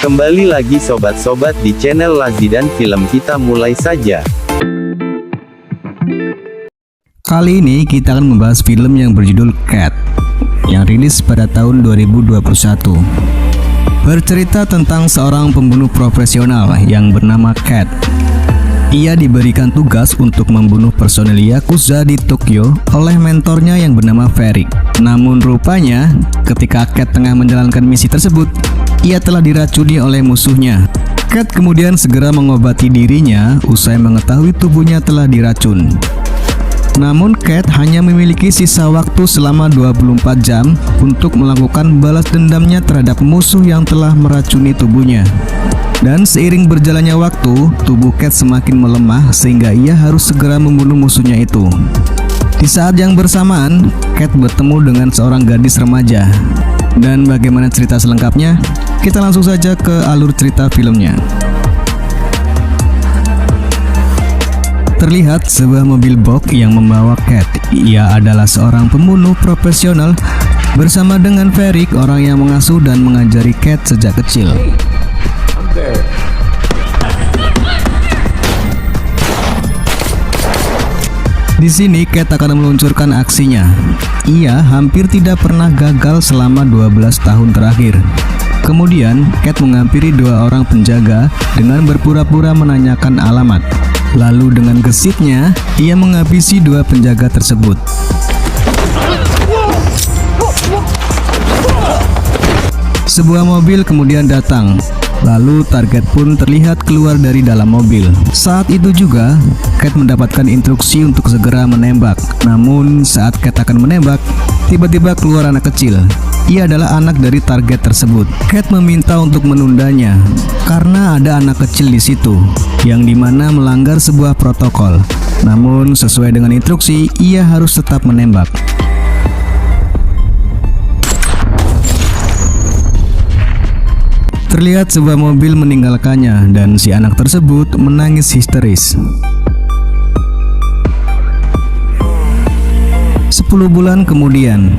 Kembali lagi sobat-sobat di channel Lazi dan Film, kita mulai saja. Kali ini kita akan membahas film yang berjudul Cat yang rilis pada tahun 2021. Bercerita tentang seorang pembunuh profesional yang bernama Cat. Ia diberikan tugas untuk membunuh personel Yakuza di Tokyo oleh mentornya yang bernama Ferric. Namun rupanya, ketika Cat tengah menjalankan misi tersebut, ia telah diracuni oleh musuhnya. Cat kemudian segera mengobati dirinya usai mengetahui tubuhnya telah diracun. Namun Cat hanya memiliki sisa waktu selama 24 jam untuk melakukan balas dendamnya terhadap musuh yang telah meracuni tubuhnya. Dan seiring berjalannya waktu, tubuh Cat semakin melemah sehingga ia harus segera membunuh musuhnya itu. Di saat yang bersamaan, Cat bertemu dengan seorang gadis remaja. Dan bagaimana cerita selengkapnya? Kita langsung saja ke alur cerita filmnya. Terlihat sebuah mobil box yang membawa Cat. Ia adalah seorang pembunuh profesional bersama dengan Ferric, orang yang mengasuh dan mengajari Cat sejak kecil. Di sini Cat akan meluncurkan aksinya. Ia hampir tidak pernah gagal selama 12 tahun terakhir. Kemudian Cat menghampiri dua orang penjaga dengan berpura-pura menanyakan alamat. Lalu dengan gesitnya, ia menghabisi dua penjaga tersebut. Sebuah mobil kemudian datang. Lalu target pun terlihat keluar dari dalam mobil. Saat itu juga, Cat mendapatkan instruksi untuk segera menembak. Namun saat Cat akan menembak, tiba-tiba keluar anak kecil. Ia adalah anak dari target tersebut. Cat meminta untuk menundanya karena ada anak kecil di situ, yang dimana melanggar sebuah protokol. Namun sesuai dengan instruksi, ia harus tetap menembak. Terlihat sebuah mobil meninggalkannya dan si anak tersebut menangis histeris. 10 bulan kemudian,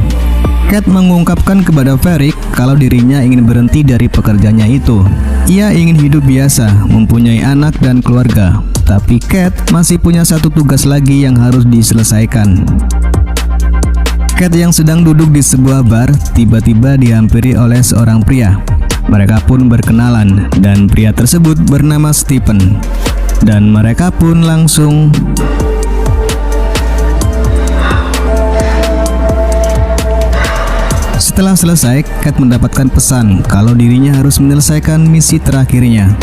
Cat mengungkapkan kepada Ferric kalau dirinya ingin berhenti dari pekerjaannya itu. Ia ingin hidup biasa, mempunyai anak dan keluarga. Tapi Cat masih punya satu tugas lagi yang harus diselesaikan. Cat yang sedang duduk di sebuah bar tiba-tiba dihampiri oleh seorang pria. Mereka pun berkenalan dan pria tersebut bernama Stephen. Dan mereka pun langsung Setelah selesai, Cat mendapatkan pesan kalau dirinya harus menyelesaikan misi terakhirnya.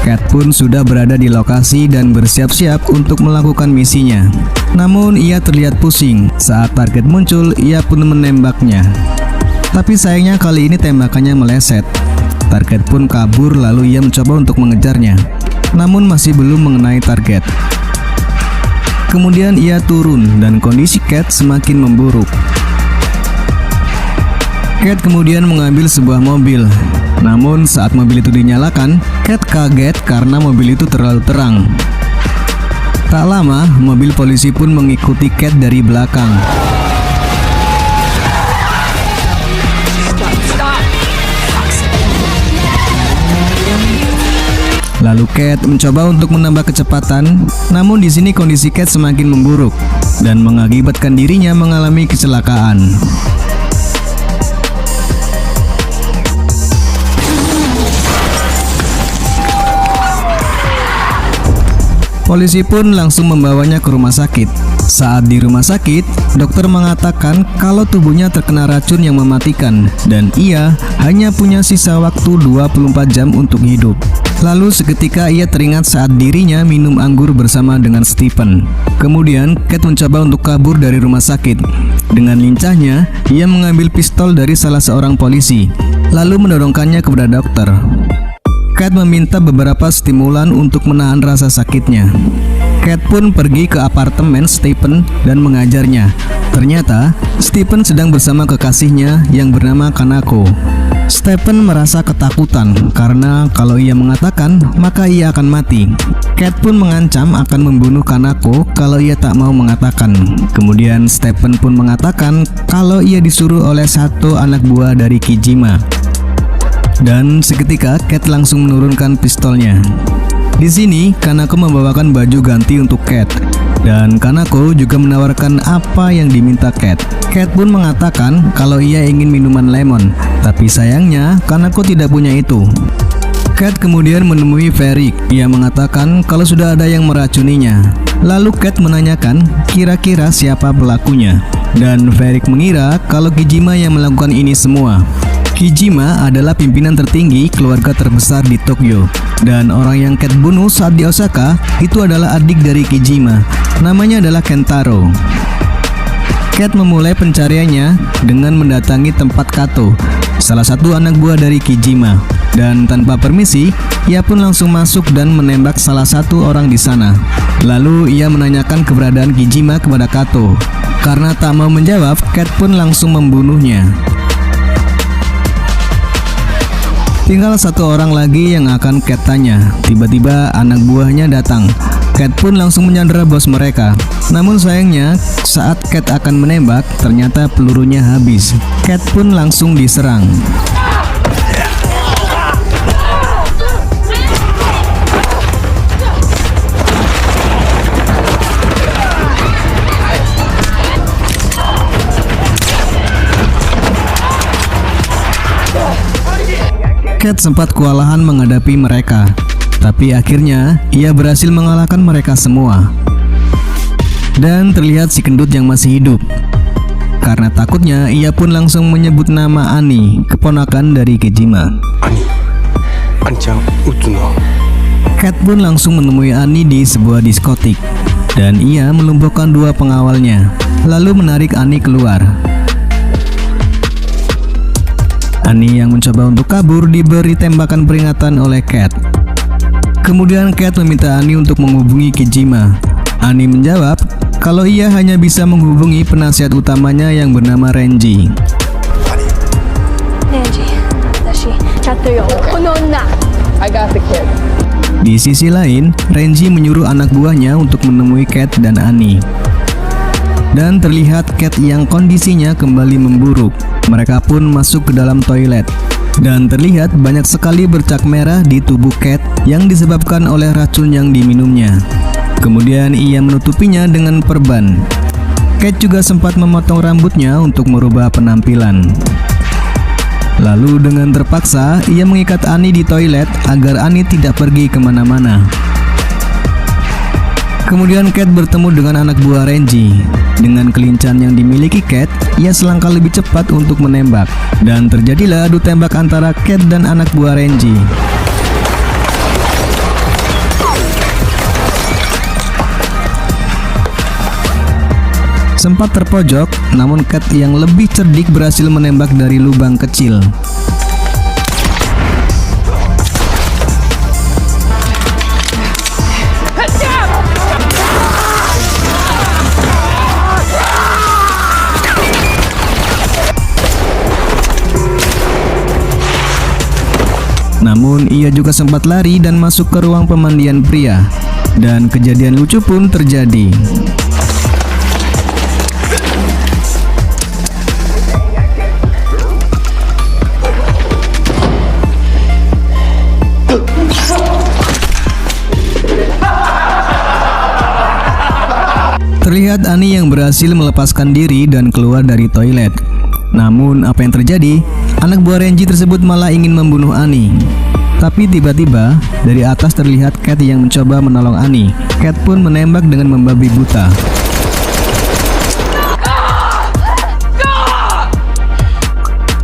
Cat pun sudah berada di lokasi dan bersiap-siap untuk melakukan misinya. Namun ia terlihat pusing. Saat target muncul, ia pun menembaknya. Tapi sayangnya kali ini tembakannya meleset. Target pun kabur lalu ia mencoba untuk mengejarnya. Namun masih belum mengenai target. Kemudian ia turun dan kondisi Cat semakin memburuk. Cat kemudian mengambil sebuah mobil. Namun saat mobil itu dinyalakan, Cat kaget karena mobil itu terlalu terang. Tak lama, mobil polisi pun mengikuti Cat dari belakang. Lalu Cat mencoba untuk menambah kecepatan, namun di sini kondisi Cat semakin memburuk dan mengakibatkan dirinya mengalami kecelakaan. Polisi pun langsung membawanya ke rumah sakit. Saat di rumah sakit, dokter mengatakan kalau tubuhnya terkena racun yang mematikan dan ia hanya punya sisa waktu 24 jam untuk hidup. Lalu seketika ia teringat saat dirinya minum anggur bersama dengan Stephen. Kemudian Cat mencoba untuk kabur dari rumah sakit. Dengan lincahnya, ia mengambil pistol dari salah seorang polisi, lalu mendorongkannya kepada dokter. Cat meminta beberapa stimulan untuk menahan rasa sakitnya. Cat pun pergi ke apartemen Stephen dan mengajarnya Ternyata, Stephen sedang bersama kekasihnya yang bernama Kanako. Stephen merasa ketakutan karena kalau ia mengatakan, maka ia akan mati. Cat pun mengancam akan membunuh Kanako kalau ia tak mau mengatakan. Kemudian Stephen pun mengatakan kalau ia disuruh oleh satu anak buah dari Kijima. Dan seketika Cat langsung menurunkan pistolnya. Di sini, Kanako membawakan baju ganti untuk Cat. Dan Kanako juga menawarkan apa yang diminta Cat. Cat pun mengatakan kalau ia ingin minuman lemon, tapi sayangnya Kanako tidak punya itu. Cat kemudian menemui Varric. Ia mengatakan kalau sudah ada yang meracuninya. Lalu Cat menanyakan kira-kira siapa pelakunya. Dan Varric mengira kalau Kijima yang melakukan ini semua. Kijima adalah pimpinan tertinggi keluarga terbesar di Tokyo. Dan orang yang Cat bunuh saat di Osaka itu adalah adik dari Kijima. Namanya adalah Kentaro. Cat memulai pencariannya dengan mendatangi tempat Kato, salah satu anak buah dari Kijima. Dan tanpa permisi, ia pun langsung masuk dan menembak salah satu orang di sana. Lalu ia menanyakan keberadaan Kijima kepada Kato. Karena tak mau menjawab, Cat pun langsung membunuhnya. Tinggal satu orang lagi yang akan Cat tanya. Tiba-tiba anak buahnya datang. Cat pun langsung menyandera bos mereka. Namun sayangnya, saat Cat akan menembak, ternyata pelurunya habis. Cat pun langsung diserang. Cat sempat kewalahan menghadapi mereka, tapi akhirnya ia berhasil mengalahkan mereka semua. Dan terlihat si kendut yang masih hidup. Karena takutnya, ia pun langsung menyebut nama Ani, keponakan dari Kijima. Ani-chan, utsu no. Cat pun langsung menemui Ani di sebuah diskotik, dan ia melumpuhkan dua pengawalnya, lalu menarik Ani keluar. Ani yang mencoba untuk kabur diberi tembakan peringatan oleh Cat. Kemudian Cat meminta Ani untuk menghubungi Kijima. Ani menjawab kalau ia hanya bisa menghubungi penasihat utamanya yang bernama Renji. Di sisi lain, Renji menyuruh anak buahnya untuk menemui Cat dan Ani. Dan terlihat Cat yang kondisinya kembali memburuk. Mereka pun masuk ke dalam toilet. Dan terlihat banyak sekali bercak merah di tubuh Cat yang disebabkan oleh racun yang diminumnya. Kemudian ia menutupinya dengan perban. Cat juga sempat memotong rambutnya untuk merubah penampilan. Lalu dengan terpaksa, ia mengikat Ani di toilet agar Ani tidak pergi kemana-mana. Kemudian Cat bertemu dengan anak buah Renji. Dengan kelincahan yang dimiliki Cat, ia selangkah lebih cepat untuk menembak. Dan terjadilah adu tembak antara Cat dan anak buah Renji. Sempat terpojok, namun Cat yang lebih cerdik berhasil menembak dari lubang kecil. Namun ia juga sempat lari dan masuk ke ruang pemandian pria. Dan kejadian lucu pun terjadi. Terlihat Ani yang berhasil melepaskan diri dan keluar dari toilet. Namun apa yang terjadi? Anak buah Renji tersebut malah ingin membunuh Ani. Tapi tiba-tiba dari atas terlihat Cat yang mencoba menolong Ani. Cat pun menembak dengan membabi buta.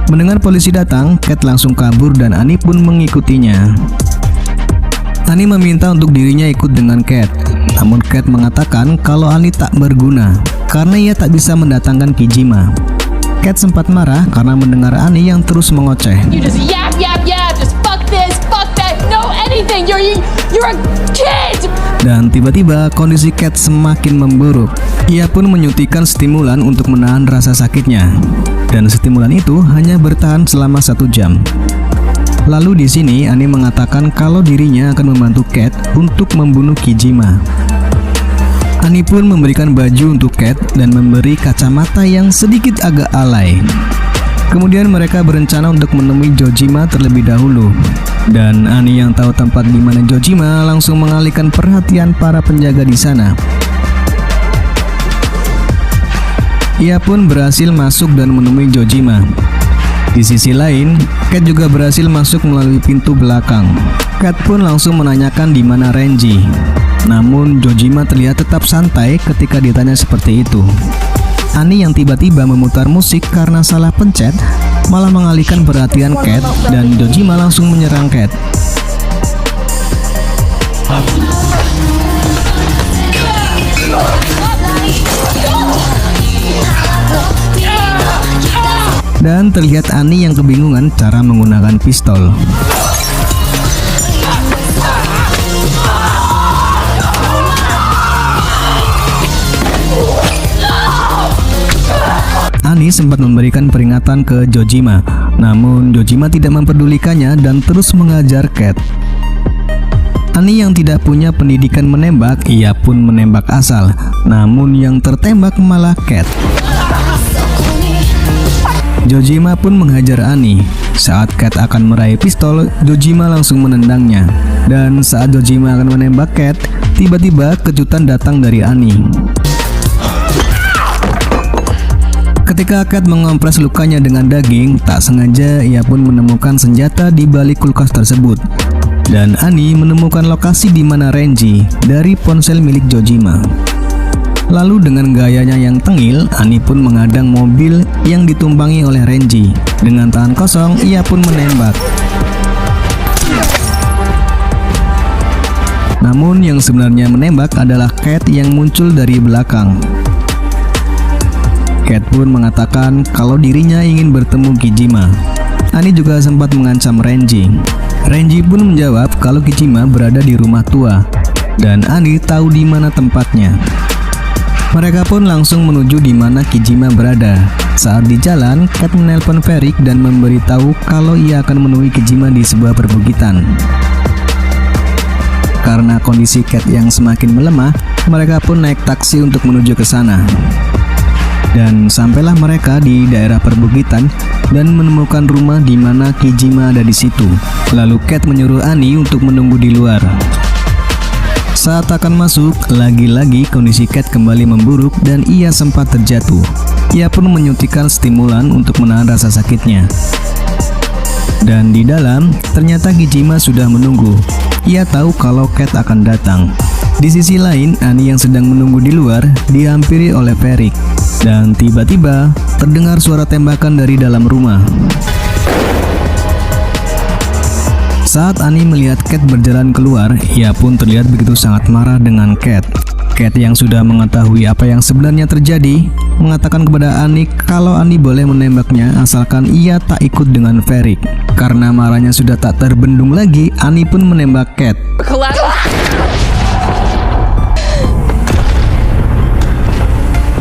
Mendengar polisi datang, Cat langsung kabur dan Ani pun mengikutinya. Ani meminta untuk dirinya ikut dengan Cat. Namun Cat mengatakan kalau Ani tak berguna karena ia tak bisa mendatangkan Kijima. Cat sempat marah karena mendengar Ani yang terus mengoceh. You just yap, just fuck this, fuck that, no anything, you're a kid! Dan tiba-tiba kondisi Cat semakin memburuk. Ia pun menyuntikkan stimulan untuk menahan rasa sakitnya, dan stimulan itu hanya bertahan selama 1 jam. Lalu di sini Annie mengatakan kalau dirinya akan membantu Cat untuk membunuh Kijima. Annie pun memberikan baju untuk Cat dan memberi kacamata yang sedikit agak alay. Kemudian mereka berencana untuk menemui Jojima terlebih dahulu. Dan Annie yang tahu tempat di mana Jojima langsung mengalihkan perhatian para penjaga di sana. Ia pun berhasil masuk dan menemui Jojima. Di sisi lain, Cat juga berhasil masuk melalui pintu belakang. Cat pun langsung menanyakan di mana Renji. Namun Jojima terlihat tetap santai ketika ditanya seperti itu. Annie yang tiba-tiba memutar musik karena salah pencet malah mengalihkan perhatian Cat dan Jojima langsung menyerang Cat. Dan terlihat Annie yang kebingungan cara menggunakan pistol. Annie sempat memberikan peringatan ke Jojima, namun Jojima tidak mempedulikannya dan terus mengajar Cat. Annie yang tidak punya pendidikan menembak, ia pun menembak asal, namun yang tertembak malah Cat. Jojima pun menghajar Annie. Saat Cat akan meraih pistol, Jojima langsung menendangnya. Dan saat Jojima akan menembak Cat, tiba-tiba kejutan datang dari Annie. Ketika Cat mengompres lukanya dengan daging, tak sengaja ia pun menemukan senjata di balik kulkas tersebut. Dan Annie menemukan lokasi di mana Renji dari ponsel milik Jojima. Lalu dengan gayanya yang tengil, Annie pun mengadang mobil yang ditumpangi oleh Renji. Dengan tangan kosong, ia pun menembak. Namun yang sebenarnya menembak adalah Cat yang muncul dari belakang. Cat pun mengatakan kalau dirinya ingin bertemu Kijima. Annie juga sempat mengancam Renji. Renji pun menjawab kalau Kijima berada di rumah tua dan Annie tahu di mana tempatnya. Mereka pun langsung menuju di mana Kijima berada. Saat di jalan, Cat menelpon Ferik dan memberitahu kalau ia akan menemui Kijima di sebuah perbukitan. Karena kondisi Cat yang semakin melemah, mereka pun naik taksi untuk menuju ke sana. Dan sampailah mereka di daerah perbukitan dan menemukan rumah di mana Kijima ada di situ. Lalu Cat menyuruh Annie untuk menunggu di luar. Saat akan masuk, lagi-lagi kondisi Cat kembali memburuk dan ia sempat terjatuh. Ia pun menyuntikkan stimulan untuk menahan rasa sakitnya. Dan di dalam, ternyata Kijima sudah menunggu. Ia tahu kalau Cat akan datang. Di sisi lain, Annie yang sedang menunggu di luar dihampiri oleh Ferik. Dan tiba-tiba terdengar suara tembakan dari dalam rumah. Saat Annie melihat Cat berjalan keluar, ia pun terlihat begitu sangat marah dengan Cat. Cat yang sudah mengetahui apa yang sebenarnya terjadi, mengatakan kepada Annie kalau Annie boleh menembaknya asalkan ia tak ikut dengan Ferik. Karena marahnya sudah tak terbendung lagi, Annie pun menembak Cat.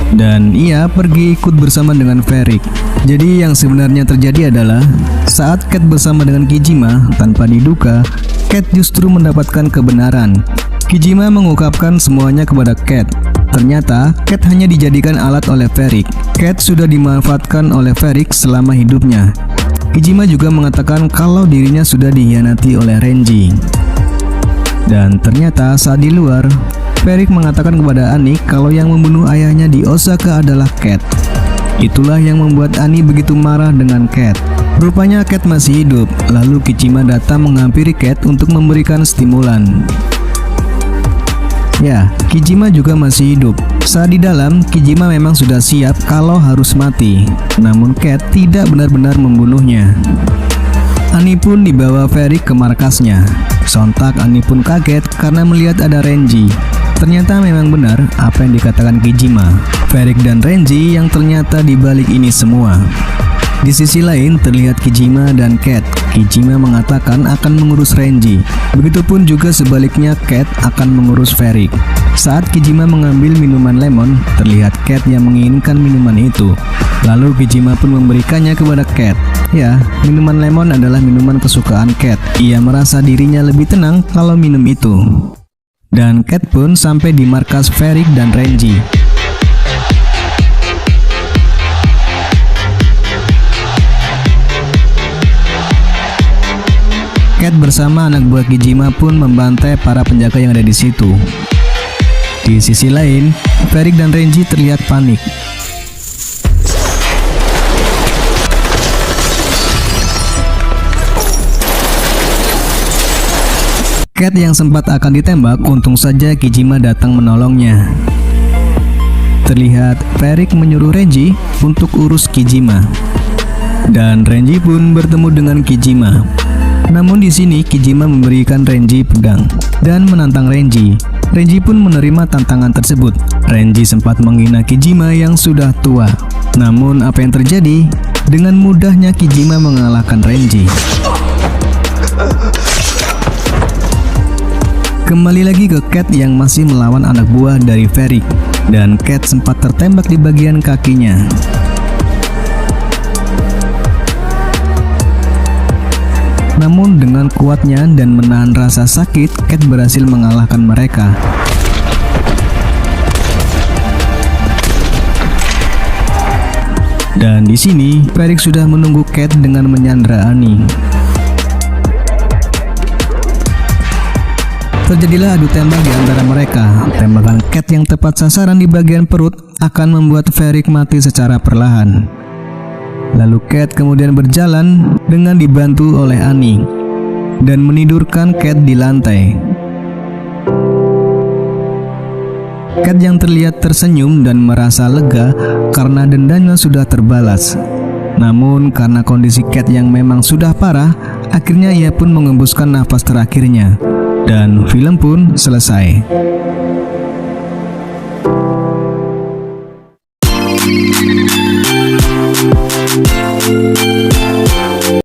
Dan ia pergi ikut bersama dengan Ferik. Jadi yang sebenarnya terjadi adalah saat Cat bersama dengan Kijima, tanpa diduga, Cat justru mendapatkan kebenaran. Kijima mengungkapkan semuanya kepada Cat. Ternyata Cat hanya dijadikan alat oleh Ferik. Cat sudah dimanfaatkan oleh Ferik selama hidupnya. Kijima juga mengatakan kalau dirinya sudah dikhianati oleh Renji. Dan ternyata saat di luar, Ferik mengatakan kepada Annie kalau yang membunuh ayahnya di Osaka adalah Cat. Itulah yang membuat Annie begitu marah dengan Cat. Rupanya Cat masih hidup. Lalu Kijima datang menghampiri Cat untuk memberikan stimulan. Ya, Kijima juga masih hidup. Saat di dalam, Kijima memang sudah siap kalau harus mati. Namun Cat tidak benar-benar membunuhnya. Annie pun dibawa Ferik ke markasnya. Sontak Annie pun kaget karena melihat ada Renji. Ternyata memang benar apa yang dikatakan Kijima. Ferik dan Renji yang ternyata dibalik ini semua. Di sisi lain terlihat Kijima dan Cat Kijima mengatakan akan mengurus Renji. Begitupun juga sebaliknya Cat akan mengurus Varric. Saat Kijima mengambil minuman lemon, terlihat Cat yang menginginkan minuman itu. Lalu Kijima pun memberikannya kepada Cat. Ya, minuman lemon adalah minuman kesukaan Cat. Ia merasa dirinya lebih tenang kalau minum itu. Dan Cat pun sampai di markas Varric dan Renji. Cat bersama anak buah Kijima pun membantai para penjaga yang ada di situ. Di sisi lain, Varric dan Renji terlihat panik. Cat yang sempat akan ditembak, untung saja Kijima datang menolongnya. Terlihat Varric menyuruh Renji untuk urus Kijima. Dan Renji pun bertemu dengan Kijima. Namun di sini Kijima memberikan Renji pedang dan menantang Renji. Renji pun menerima tantangan tersebut. Renji sempat menghina Kijima yang sudah tua. Namun apa yang terjadi? Dengan mudahnya Kijima mengalahkan Renji. Kembali lagi ke Cat yang masih melawan anak buah dari Varric. Dan Cat sempat tertembak di bagian kakinya. Namun dengan kuatnya dan menahan rasa sakit, Cat berhasil mengalahkan mereka. Dan di sini, Varric sudah menunggu Cat dengan menyandra Annie. Terjadilah adu tembak di antara mereka. Tembakan Cat yang tepat sasaran di bagian perut akan membuat Varric mati secara perlahan. Lalu Cat kemudian berjalan dengan dibantu oleh Annie dan menidurkan Cat di lantai. Cat yang terlihat tersenyum dan merasa lega karena dendanya sudah terbalas. Namun karena kondisi Cat yang memang sudah parah, akhirnya ia pun mengembuskan nafas terakhirnya. Dan film pun selesai.